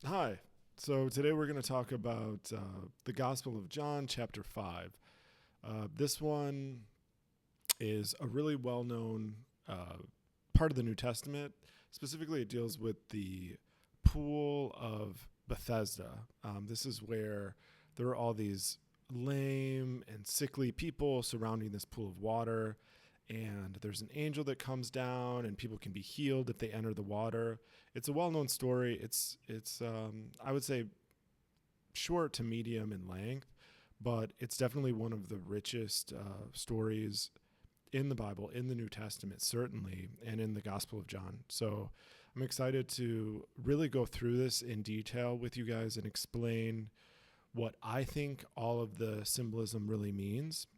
Hi. So today we're going to talk about the Gospel of John, chapter 5. This one is a really well known part of the New Testament. Specifically, it deals with the pool of Bethesda. This is where there are all these lame and sickly people surrounding this pool of water. And there's an angel that comes down, and people can be healed if they enter the water. It's a well-known story. It's I would say short to medium in length, but it's definitely one of the richest stories in the Bible, in the New Testament, certainly, and in the Gospel of John. So I'm excited to really go through this in detail with you guys and explain what I think all of the symbolism really means.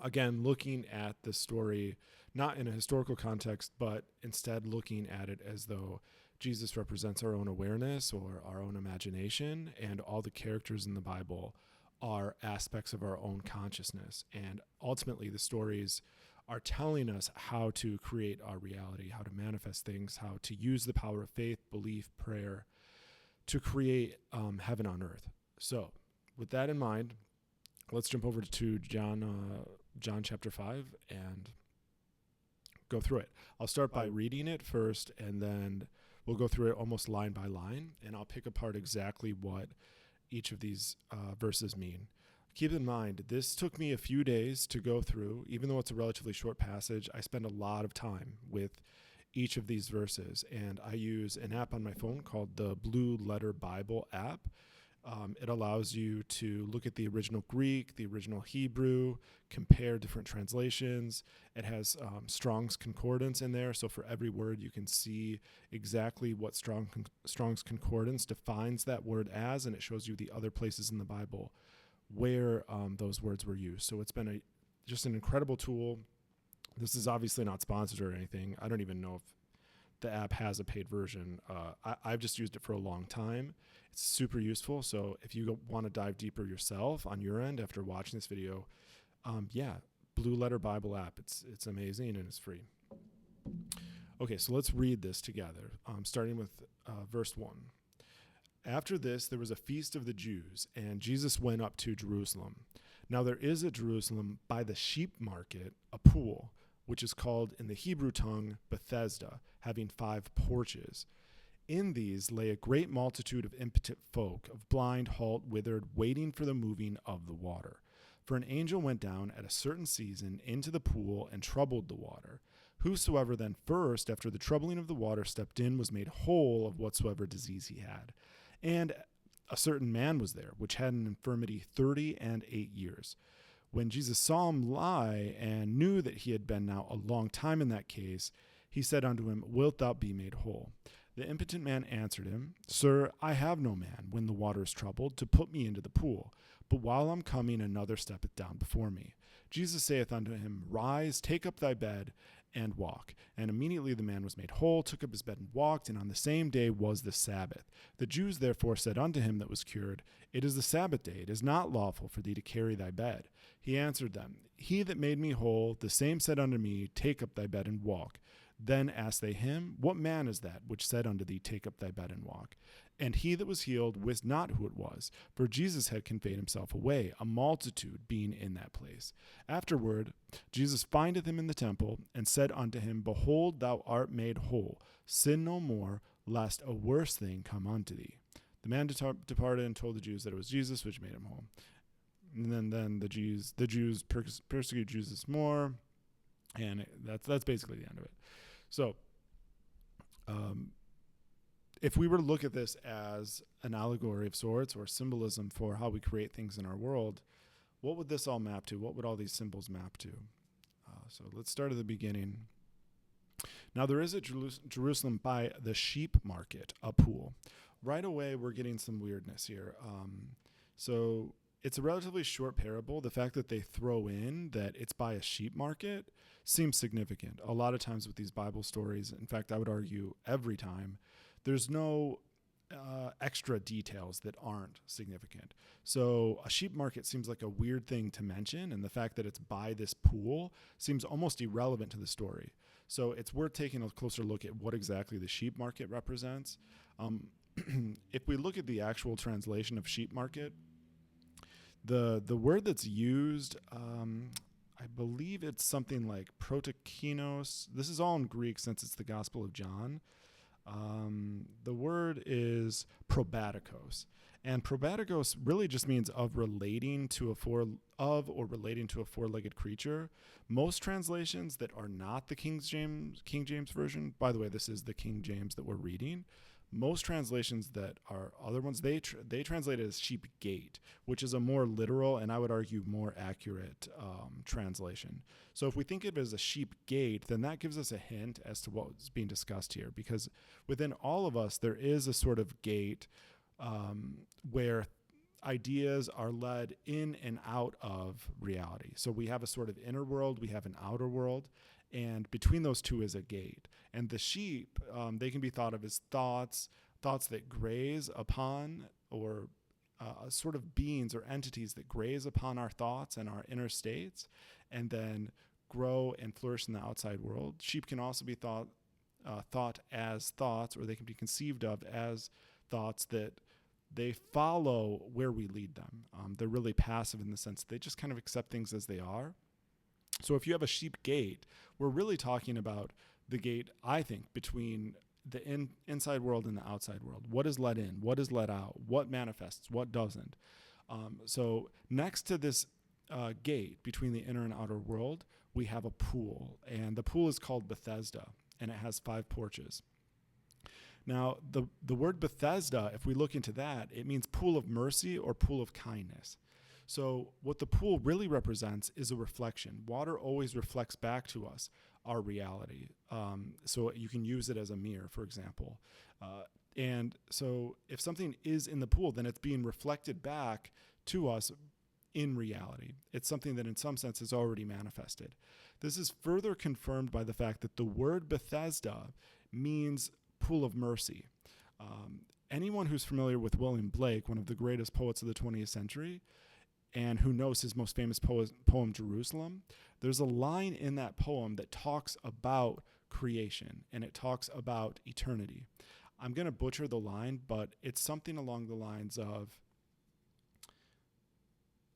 Again, looking at the story not in a historical context, but instead looking at it as though Jesus represents our own awareness or our own imagination, and all the characters in the Bible are aspects of our own consciousness. And ultimately, the stories are telling us how to create our reality, how to manifest things, how to use the power of faith, belief, prayer to create heaven on earth. So, with that in mind, let's jump over to John chapter 5 and go through it. I'll start by reading it first, and then we'll go through it almost line by line, and I'll pick apart exactly what each of these verses mean. Keep in mind, this took me a few days to go through. Even though it's a relatively short passage, I spend a lot of time with each of these verses, and I use an app on my phone called the Blue Letter Bible app. It allows you to look at the original Greek, the original Hebrew, compare different translations. It has Strong's Concordance in there, so for every word you can see exactly what Strong's Concordance defines that word as, and it shows you the other places in the Bible where those words were used. So it's been just an incredible tool. This is obviously not sponsored or anything. I don't even know if the app has a paid version. I've just used it for a long time. It's super useful. So if you want to dive deeper yourself on your end after watching this video, Blue Letter Bible app. It's amazing and it's free. Okay, so let's read this together, starting with verse 1. After this, there was a feast of the Jews, and Jesus went up to Jerusalem. Now there is at Jerusalem by the sheep market a pool, which is called in the Hebrew tongue Bethesda, having 5 porches. In these lay a great multitude of impotent folk, of blind, halt, withered, waiting for the moving of the water. For an angel went down at a certain season into the pool and troubled the water. Whosoever then first, after the troubling of the water, stepped in was made whole of whatsoever disease he had. And a certain man was there, which had an infirmity 38 years. When Jesus saw him lie and knew that he had been now a long time in that case, he said unto him, Wilt thou be made whole? The impotent man answered him, Sir, I have no man, when the water is troubled, to put me into the pool. But while I'm coming, another steppeth down before me. Jesus saith unto him, Rise, take up thy bed, and walk. And immediately the man was made whole, took up his bed and walked, and on the same day was the Sabbath. The Jews therefore said unto him that was cured, It is the Sabbath day, it is not lawful for thee to carry thy bed. He answered them, He that made me whole, the same said unto me, Take up thy bed and walk. Then asked they him, What man is that which said unto thee, Take up thy bed and walk? And he that was healed wist not who it was, for Jesus had conveyed himself away, a multitude being in that place. Afterward, Jesus findeth him in the temple, and said unto him, Behold, thou art made whole. Sin no more, lest a worse thing come unto thee. The man departed and told the Jews that it was Jesus which made him whole. And then the Jews persecuted Jesus more, and that's basically the end of it. So, if we were to look at this as an allegory of sorts or symbolism for how we create things in our world, what would this all map to? What would all these symbols map to? So let's start at the beginning. Now there is at Jerusalem by the sheep market a pool. Right away, we're getting some weirdness here. So it's a relatively short parable. The fact that they throw in that it's by a sheep market seems significant. A lot of times with these Bible stories, in fact, I would argue every time, there's no extra details that aren't significant. So a sheep market seems like a weird thing to mention, and the fact that it's by this pool seems almost irrelevant to the story. So it's worth taking a closer look at what exactly the sheep market represents. if we look at the actual translation of sheep market, the word that's used, I believe it's something like protokinos. This is all in Greek since it's the Gospel of John. The word is probatikos. And probatikos really just means of relating to a four-legged creature. Most translations that are not the King James version, by the way, this is the King James that we're reading. Most translations that are other ones, they translate it as sheep gate, which is a more literal and I would argue more accurate translation. So if we think of it as a sheep gate, then that gives us a hint as to what's being discussed here, because within all of us, there is a sort of gate where ideas are led in and out of reality. So we have a sort of inner world, we have an outer world, and between those two is a gate. And the sheep, they can be thought of as thoughts that graze upon, or sort of beings or entities that graze upon our thoughts and our inner states, and then grow and flourish in the outside world. Sheep can also be thought as thoughts, or they can be conceived of as thoughts that they follow where we lead them. They're really passive in the sense they just kind of accept things as they are. So if you have a sheep gate, we're really talking about the gate, I think, between the inside world and the outside world. What is let in? What is let out? What manifests? What doesn't? So next to this gate between the inner and outer world, we have a pool. And the pool is called Bethesda, and it has 5 porches. Now, the word Bethesda, if we look into that, it means pool of mercy or pool of kindness. So what the pool really represents is a reflection. Water always reflects back to us our reality. So you can use it as a mirror, for example. And so if something is in the pool, then it's being reflected back to us in reality. It's something that in some sense is already manifested. This is further confirmed by the fact that the word Bethesda means pool of mercy. Anyone who's familiar with William Blake, one of the greatest poets of the 20th century, and who knows his most famous poem, Jerusalem, there's a line in that poem that talks about creation, and it talks about eternity. I'm going to butcher the line, but it's something along the lines of,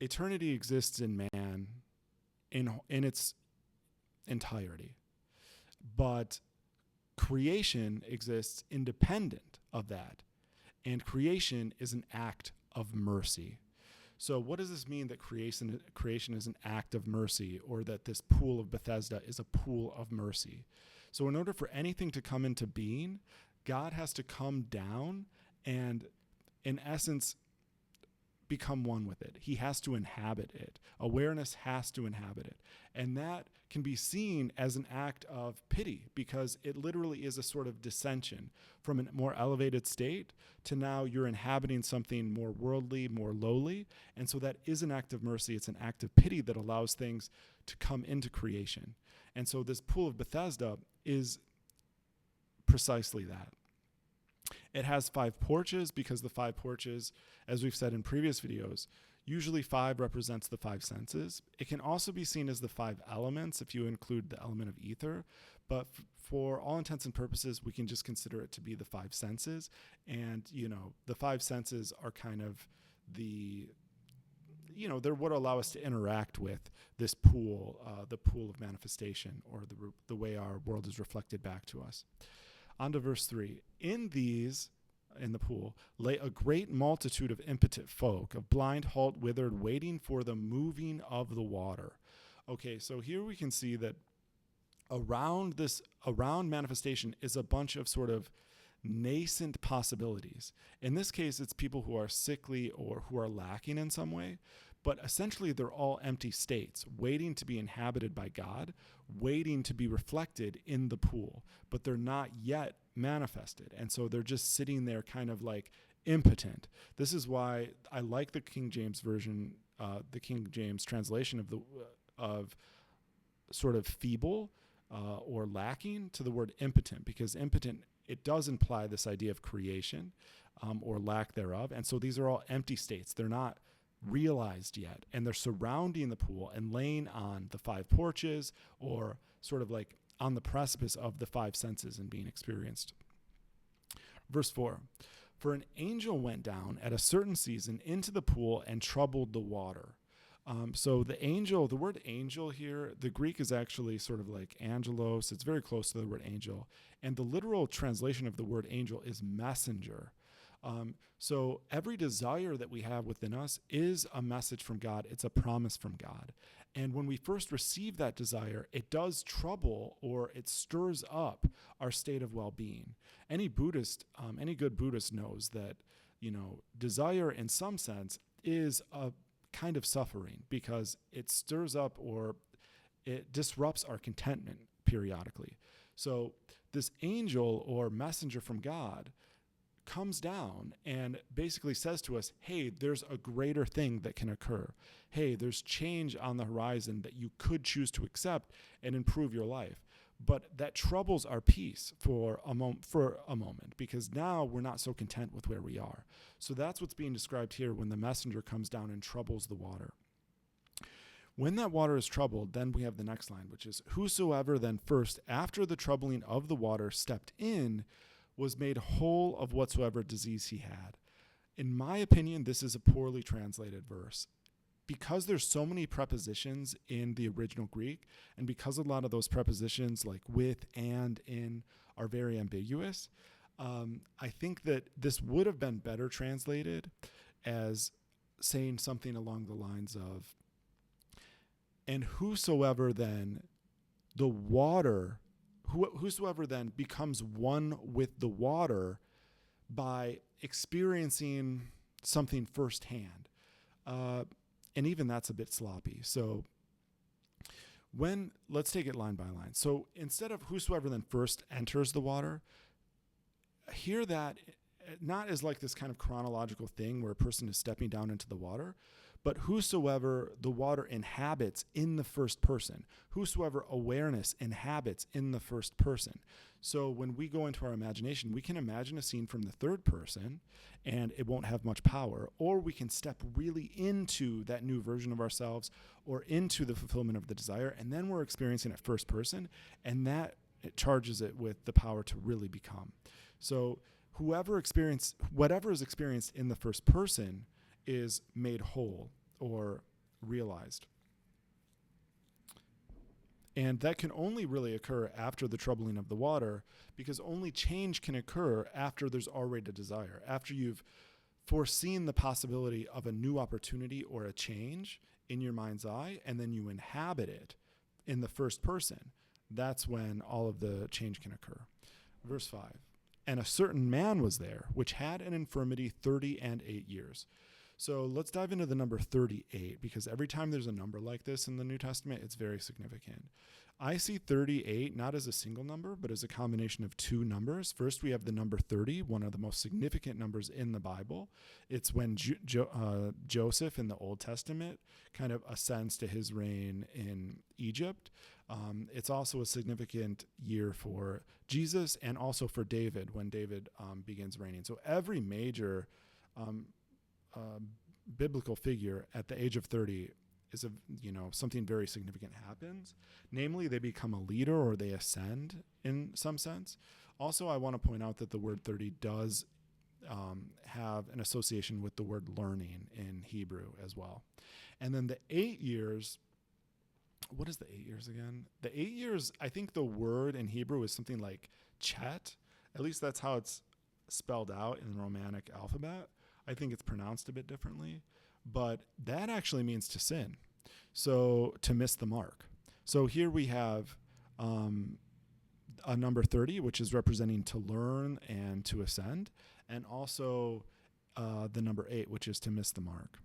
eternity exists in man in its entirety, but creation exists independent of that, and creation is an act of mercy. So what does this mean that creation is an act of mercy, or that this pool of Bethesda is a pool of mercy? So in order for anything to come into being, God has to come down and, in essence, become one with it. He has to inhabit it. Awareness has to inhabit it. And that can be seen as an act of pity, because it literally is a sort of descension from a more elevated state to now you're inhabiting something more worldly, more lowly. And so that is an act of mercy. It's an act of pity that allows things to come into creation. And so this pool of Bethesda is precisely that. It has 5 porches because the 5 porches, as we've said in previous videos, usually 5 represents the 5 senses. It can also be seen as the 5 elements if you include the element of ether, but for all intents and purposes, we can just consider it to be the 5 senses. And, the 5 senses are kind of they're what allow us to interact with this pool, the pool of manifestation, or the way our world is reflected back to us. On to verse 3. In the pool, lay a great multitude of impotent folk, of blind, halt, withered, waiting for the moving of the water. Okay, so here we can see that around manifestation is a bunch of sort of nascent possibilities. In this case, it's people who are sickly or who are lacking in some way, but essentially they're all empty states, waiting to be inhabited by God, waiting to be reflected in the pool, but they're not yet manifested. And so they're just sitting there kind of like impotent. This is why I like the King James version, the King James translation of sort of feeble or lacking to the word impotent, because impotent, it does imply this idea of creation or lack thereof. And so these are all empty states. They're not realized yet, and they're surrounding the pool and laying on the 5 porches, or sort of like on the precipice of the 5 senses and being experienced. Verse 4, For an angel went down at a certain season into the pool and troubled the water. So the word angel here, the Greek is actually sort of like angelos. It's very close to the word angel. And the literal translation of the word angel is messenger. So every desire that we have within us is a message from God. It's a promise from God. And when we first receive that desire, it does trouble or it stirs up our state of well-being. Any good Buddhist knows that, desire in some sense is a kind of suffering because it stirs up or it disrupts our contentment periodically. So this angel or messenger from God comes down and basically says to us, hey, there's a greater thing that can occur. Hey, there's change on the horizon that you could choose to accept and improve your life. But that troubles our peace for a moment because now we're not so content with where we are. So that's what's being described here when the messenger comes down and troubles the water. When that water is troubled, then we have the next line, which is, whosoever then first after the troubling of the water stepped in was made whole of whatsoever disease he had. In my opinion, this is a poorly translated verse. Because there's so many prepositions in the original Greek, and because a lot of those prepositions like with, and, in are very ambiguous, I think that this would have been better translated as saying something along the lines of, and whosoever then becomes one with the water by experiencing something firsthand. And even that's a bit sloppy. So let's take it line by line. So instead of whosoever then first enters the water, hear that not as like this kind of chronological thing where a person is stepping down into the water, but whosoever the water inhabits in the first person, whosoever awareness inhabits in the first person. So when we go into our imagination, we can imagine a scene from the third person and it won't have much power, or we can step really into that new version of ourselves or into the fulfillment of the desire, and then we're experiencing it first person, and that it charges it with the power to really become. So whatever is experienced in the first person is made whole or realized. And that can only really occur after the troubling of the water, because only change can occur after there's already a desire. After you've foreseen the possibility of a new opportunity or a change in your mind's eye, and then you inhabit it in the first person, that's when all of the change can occur. Verse 5, and a certain man was there, which had an infirmity 38 years. So let's dive into the number 38, because every time there's a number like this in the New Testament, it's very significant. I see 38 not as a single number, but as a combination of two numbers. First, we have the number 30, one of the most significant numbers in the Bible. It's when Joseph in the Old Testament kind of ascends to his reign in Egypt. It's also a significant year for Jesus and also for David when David begins reigning. So every major biblical figure at the age of 30 is something very significant happens. Namely, they become a leader or they ascend in some sense. Also, I want to point out that the word 30 does have an association with the word learning in Hebrew as well. And then the 8 years, what is the 8 years again? The 8 years, I think the word in Hebrew is something like chet. At least that's how it's spelled out in the Romanic alphabet. I think it's pronounced a bit differently, but that actually means to sin. So to miss the mark. So here we have a number 30, which is representing to learn and to ascend, and also the number 8, which is to miss the mark.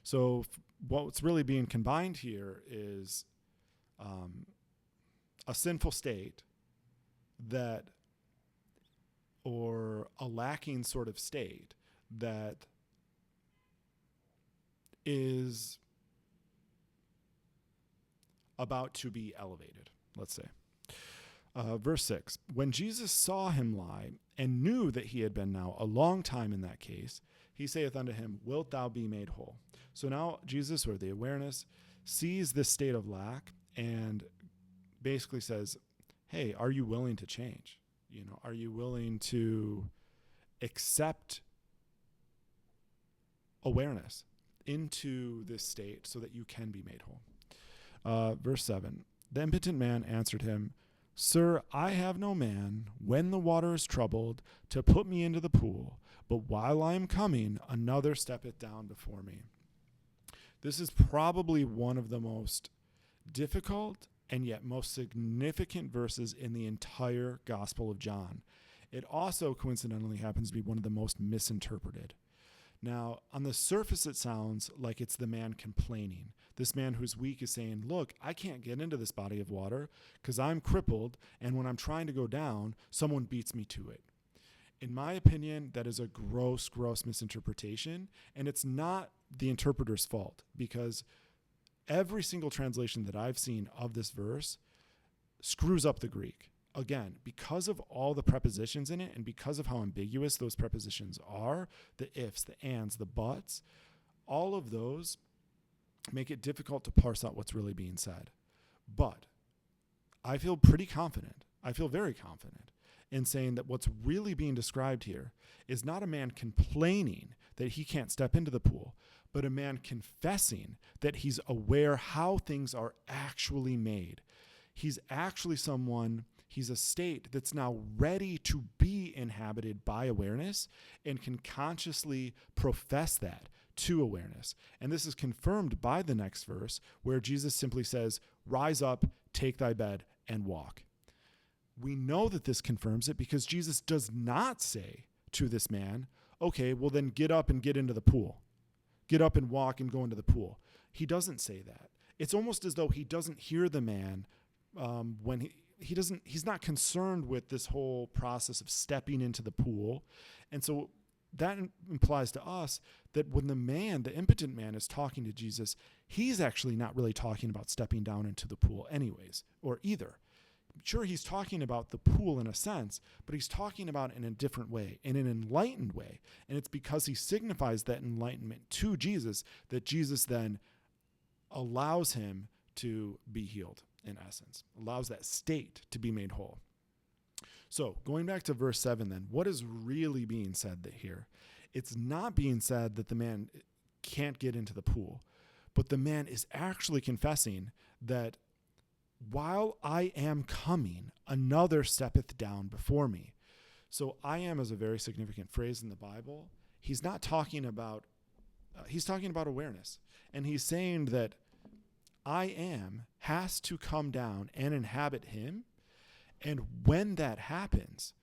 So what's really being combined here is a sinful state or a lacking sort of state that is about to be elevated, let's say. Verse 6, when Jesus saw him lie and knew that he had been now a long time in that case, he saith unto him, wilt thou be made whole? So now Jesus, or the awareness, sees this state of lack and basically says, hey, are you willing to change? Are you willing to accept awareness into this state so that you can be made whole. Verse 7, the impotent man answered him, Sir, I have no man, when the water is troubled, to put me into the pool, but while I am coming, another steppeth down before me. This is probably one of the most difficult and yet most significant verses in the entire Gospel of John. It also coincidentally happens to be one of the most misinterpreted. Now, on the surface, it sounds like it's the man complaining. This man who's weak is saying, look, I can't get into this body of water because I'm crippled, and when I'm trying to go down, someone beats me to it. In my opinion, that is a gross, gross misinterpretation, and it's not the interpreter's fault, because every single translation that I've seen of this verse screws up the Greek. Again, because of all the prepositions in it and because of how ambiguous those prepositions are, the ifs, the ands, the buts, all of those make it difficult to parse out what's really being said. But I feel pretty confident. I feel very confident in saying that what's really being described here is not a man complaining that he can't step into the pool, but a man confessing that he's aware how things are actually made. He's actually he's a state that's now ready to be inhabited by awareness and can consciously profess that to awareness. And this is confirmed by the next verse where Jesus simply says, rise up, take thy bed, and walk. We know that this confirms it because Jesus does not say to this man, okay, well then get up and get into the pool. Get up and walk and go into the pool. He doesn't say that. It's almost as though he doesn't hear the man when he's not concerned with this whole process of stepping into the pool. And so that implies to us that when the impotent man is talking to Jesus, he's actually not really talking about stepping down into the pool anyways, or either. Sure, he's talking about the pool in a sense, but he's talking about it in a different way, in an enlightened way. And it's because he signifies that enlightenment to Jesus that Jesus then allows him to be healed, in essence, allows that state to be made whole. So going back to verse 7 then, what is really being said here? It's not being said that the man can't get into the pool, but the man is actually confessing that while I am coming, another steppeth down before me. So I am is a very significant phrase in the Bible. He's not talking about, he's talking about awareness. And he's saying that I am has to come down and inhabit him. And when that happens,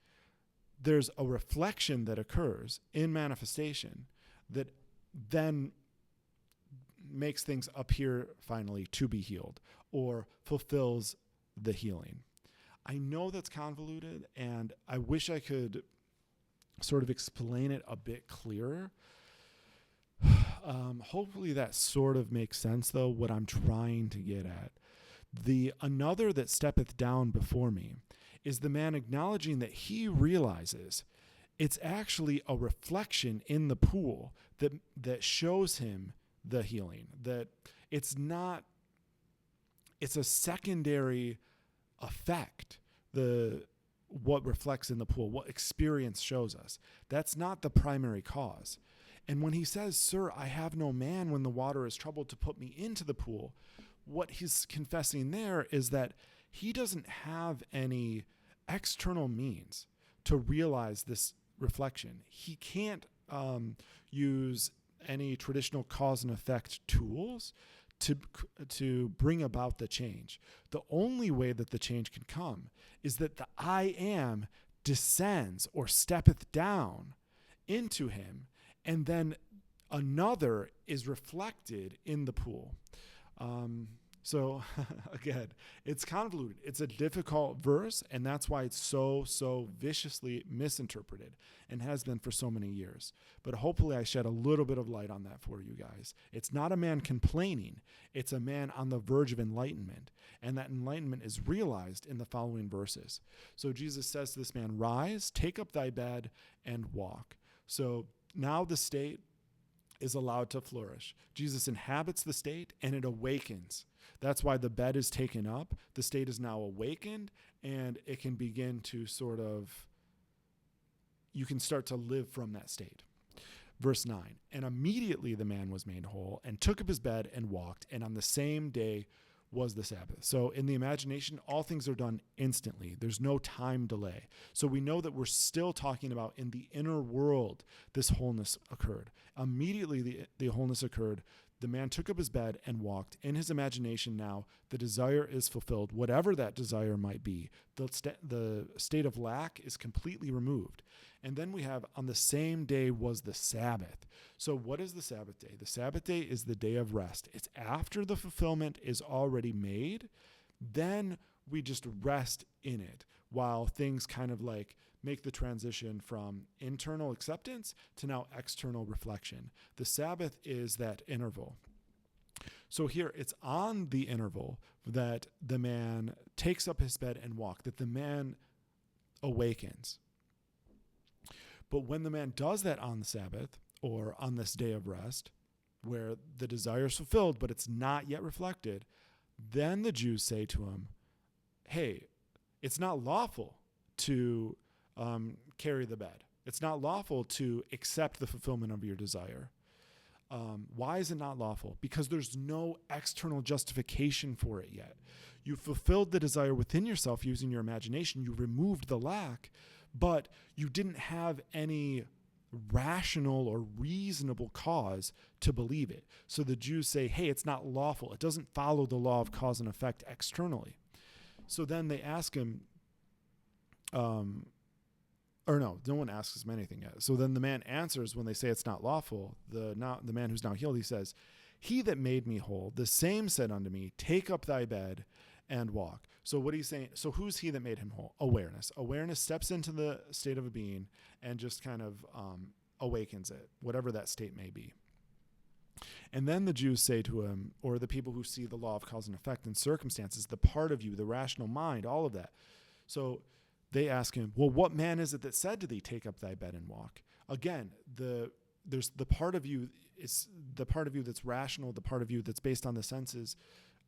there's a reflection that occurs in manifestation that then makes things appear finally to be healed or fulfills the healing. I know that's convoluted, and I wish I could sort of explain it a bit clearer. Hopefully that sort of makes sense, though, what I'm trying to get at. The another that steppeth down before me is the man acknowledging that he realizes it's actually a reflection in the pool that shows him the healing, that it's a secondary effect, what reflects in the pool, what experience shows us. That's not the primary cause. And when he says, sir, I have no man when the water is troubled to put me into the pool, what he's confessing there is that he doesn't have any external means to realize this reflection. He can't use any traditional cause and effect tools to bring about the change. The only way that the change can come is that the I am descends or steppeth down into him, and then another is reflected in the pool. So again, it's convoluted. It's a difficult verse, and that's why it's so viciously misinterpreted and has been for so many years. But hopefully I shed a little bit of light on that for you guys. It's not a man complaining. It's a man on the verge of enlightenment, and that enlightenment is realized in the following verses. So Jesus says to this man, rise, take up thy bed, and walk. So now the state is allowed to flourish. Jesus inhabits the state, and it awakens. That's why the bed is taken up. The state is now awakened, and it can begin to sort of you can start to live from that state. Verse 9, and immediately the man was made whole and took up his bed and walked, and on the same day was the Sabbath. So in the imagination, all things are done instantly. There's no time delay. So we know that we're still talking about in the inner world, this wholeness occurred. Immediately the wholeness occurred. The man took up his bed and walked. In his imagination now, the desire is fulfilled, whatever that desire might be. The state of lack is completely removed. And then we have, on the same day was the Sabbath. So what is the Sabbath day? The Sabbath day is the day of rest. It's after the fulfillment is already made. Then we just rest in it while things kind of like make the transition from internal acceptance to now external reflection. The Sabbath is that interval. So here it's on the interval that the man takes up his bed and walks, that the man awakens. But when the man does that on the Sabbath or on this day of rest, where the desire is fulfilled, but it's not yet reflected, then the Jews say to him, hey, it's not lawful to carry the bed. It's not lawful to accept the fulfillment of your desire. Why is it not lawful? Because there's no external justification for it yet. You fulfilled the desire within yourself using your imagination. You removed the lack, but you didn't have any rational or reasonable cause to believe it. So the Jews say, hey, it's not lawful. It doesn't follow the law of cause and effect externally. So then they ask him, no one asks him anything yet. So then the man answers when they say it's not lawful. The man who's now healed, he says, he that made me whole, the same said unto me, take up thy bed and walk. So what he's saying, so who's he that made him whole? Awareness. Awareness steps into the state of a being and just kind of awakens it, whatever that state may be. And then the Jews say to him, or the people who see the law of cause and effect and circumstances, the part of you, the rational mind, all of that. So they ask him, well, what man is it that said to thee, take up thy bed and walk? Again, there's the part of you is the part of you that's rational, the part of you that's based on the senses,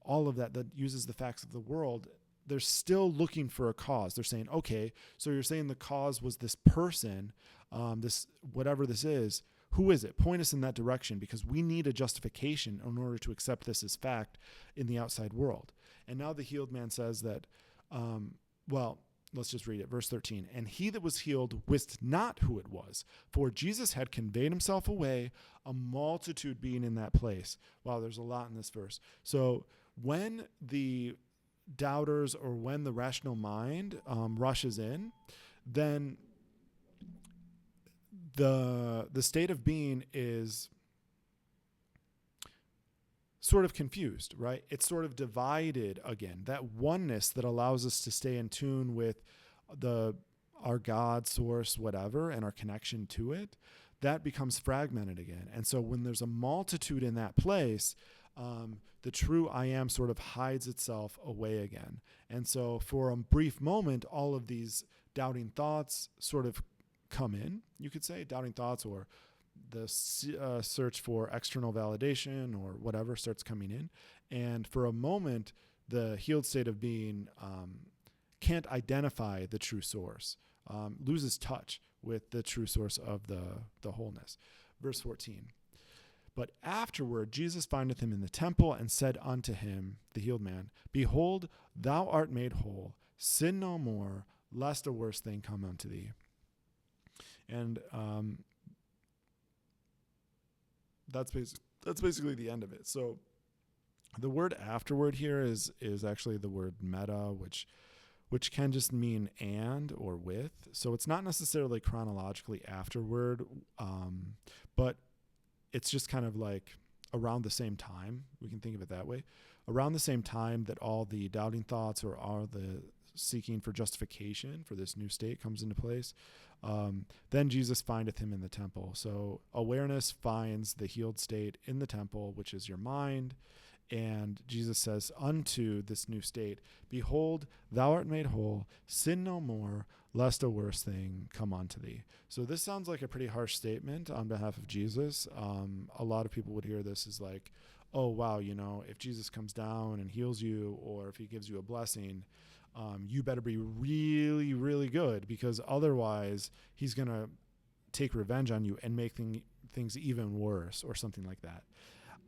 all of that uses the facts of the world. They're still looking for a cause. They're saying, okay, so you're saying the cause was this person, this whatever this is. Who is it? Point us in that direction, because we need a justification in order to accept this as fact in the outside world. And now the healed man says that, let's just read it. Verse 13, and he that was healed wist not who it was, for Jesus had conveyed himself away, a multitude being in that place. Wow, there's a lot in this verse. So when the doubters or when the rational mind rushes in, then the state of being is sort of confused, right? It's sort of divided again. That oneness that allows us to stay in tune with our God, source, whatever, and our connection to it, that becomes fragmented again. And so when there's a multitude in that place, the true I am sort of hides itself away again. And so for a brief moment, all of these doubting thoughts sort of come in, you could say, doubting thoughts, or the search for external validation or whatever starts coming in. And for a moment, the healed state of being can't identify the true source, loses touch with the true source of the wholeness. Verse 14. But afterward, Jesus findeth him in the temple and said unto him, the healed man, behold, thou art made whole. Sin no more, lest a worse thing come unto thee. And that's basically the end of it. So the word afterward here is actually the word meta, which can just mean and or with. So it's not necessarily chronologically afterward, but it's just kind of like around the same time. We can think of it that way. Around the same time that all the doubting thoughts or all the seeking for justification for this new state comes into place, then Jesus findeth him in the temple. So awareness finds the healed state in the temple, which is your mind. And Jesus says unto this new state, behold, thou art made whole, sin no more, lest a worse thing come unto thee. So this sounds like a pretty harsh statement on behalf of Jesus. A lot of people would hear this as like, oh, wow, if Jesus comes down and heals you, or if he gives you a blessing, You better be really, really good, because otherwise he's going to take revenge on you and make things even worse, or something like that.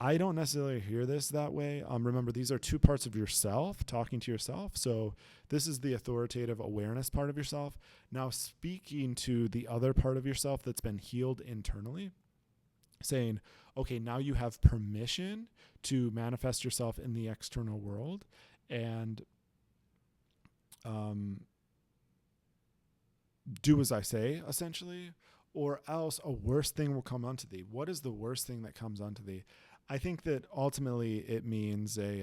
I don't necessarily hear this that way. Remember, these are two parts of yourself talking to yourself. So this is the authoritative awareness part of yourself. Now speaking to the other part of yourself that's been healed internally, saying, okay, now you have permission to manifest yourself in the external world, and do as I say, essentially, or else a worse thing will come unto thee. What is the worst thing that comes unto thee? I think that ultimately it means I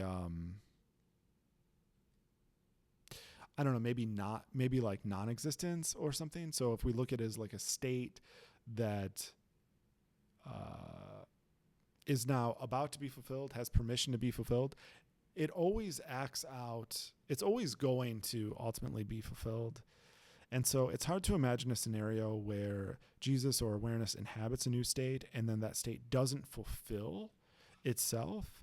don't know, maybe like non-existence or something. So if we look at it as like a state that is now about to be fulfilled, has permission to be fulfilled, it always acts out. It's always going to ultimately be fulfilled. And so it's hard to imagine a scenario where Jesus or awareness inhabits a new state and then that state doesn't fulfill itself.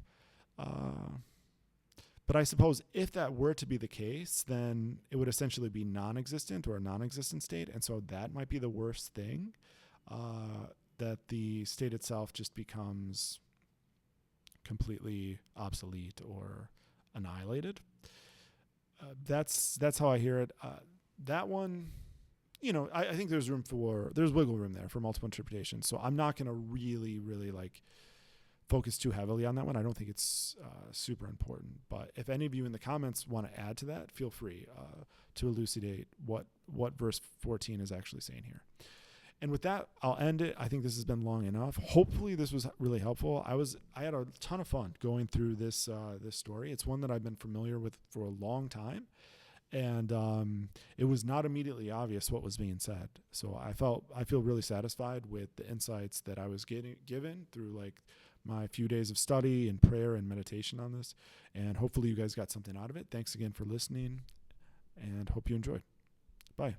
But I suppose if that were to be the case, then it would essentially be non-existent or a non-existent state. And so that might be the worst thing, that the state itself just becomes completely obsolete or annihilated. That's how I hear it. That one, I think there's wiggle room there for multiple interpretations. So I'm not going to really, really like focus too heavily on that one. I don't think it's super important. But if any of you in the comments want to add to that, feel free to elucidate what verse 14 is actually saying here. And with that, I'll end it. I think this has been long enough. Hopefully this was really helpful. I had a ton of fun going through this story. It's one that I've been familiar with for a long time. And it was not immediately obvious what was being said. So I feel really satisfied with the insights that I was given through like my few days of study and prayer and meditation on this. And hopefully you guys got something out of it. Thanks again for listening, and hope you enjoyed. Bye.